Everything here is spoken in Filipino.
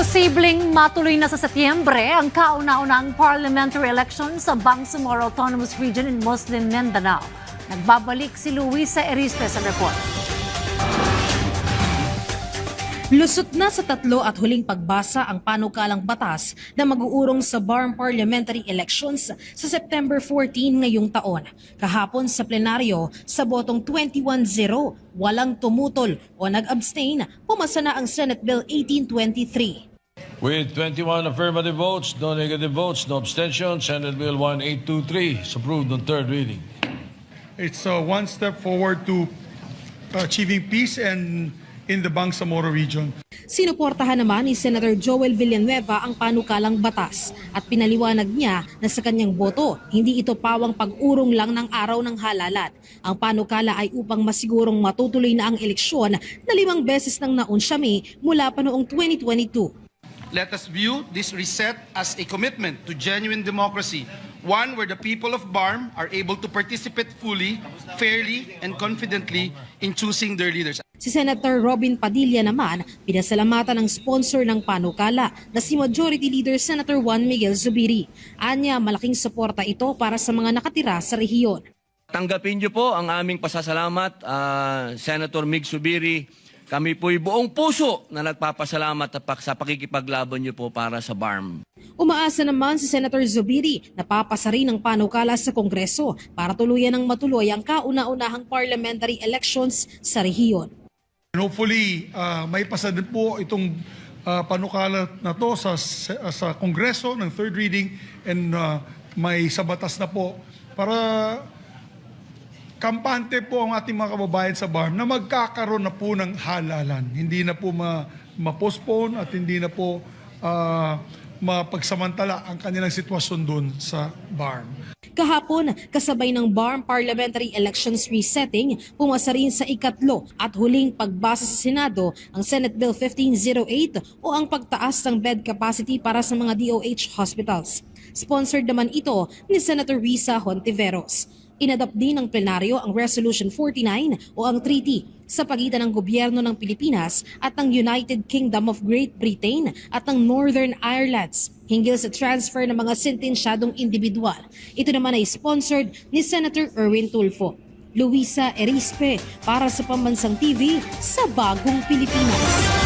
Posibleng matuloy na sa Setyembre ang kauna-unahang parliamentary election sa Bangsamoro Autonomous Region in Muslim Mindanao. Nagbabalik si Luisa Erispe sa report. Lusot na sa tatlo at huling pagbasa ang panukalang batas na mag-uurong sa BARM parliamentary elections sa September 14 ngayong taon. Kahapon sa plenaryo, sa botong 21-0, walang tumutol o nag-abstain, pumasa na ang Senate Bill 1823. With 21 affirmative votes, no negative votes, no abstentions, Senate Bill 1823 is approved on third reading. It's one step forward to achieving peace and in the Bangsamoro region. Sinuportahan naman ni Senator Joel Villanueva ang panukalang batas at pinaliwanag niya na sa kanyang boto, hindi ito pawang pag-urong lang ng araw ng halalan. Ang panukala ay upang masigurong matutuloy na ang eleksyon na 5 beses nang naunsyami mula pa noong 2022. Let us view this reset as a commitment to genuine democracy, one where the people of BARM are able to participate fully, fairly, and confidently in choosing their leaders. Si Senator Robin Padilla naman, pinasalamatan ng sponsor ng panukala na si Majority Leader Senator Juan Miguel Zubiri. Anya, malaking suporta ito para sa mga nakatira sa rehiyon. Tanggapin niyo po ang aming pasasalamat, Senator Mig Zubiri. Kami po'y buong puso na nagpapasalamat sa pakikipaglaban niyo po para sa BARM. Umaasa naman si Senator Zubiri na papasa rin ang panukala sa Kongreso para tuluyan ng matuloy ang kauna-unahang parliamentary elections sa rehiyon. And hopefully, may pasa din po itong panukala na to sa Kongreso ng third reading and may sa batas na po para kampante po ang ating mga kababayan sa BARM na magkakaroon na po ng halalan. Hindi na po ma-postpone at hindi na po mapagsamantala ang kanilang sitwasyon doon sa BARM. Kahapon, kasabay ng BARM Parliamentary Elections resetting, pumasa rin sa ikatlo at huling pagbasa sa Senado ang Senate Bill 1508 o ang pagtaas ng bed capacity para sa mga DOH hospitals. Sponsored naman ito ni Senator Risa Hontiveros. Inadopt din ng plenaryo ang Resolution 49 o ang treaty sa pagitan ng gobyerno ng Pilipinas at ng United Kingdom of Great Britain at ng Northern Ireland hinggil sa transfer ng mga sentensyadong individual. Ito naman ay sponsored ni Senator Erwin Tulfo. Luisa Erispe para sa Pambansang TV sa Bagong Pilipinas.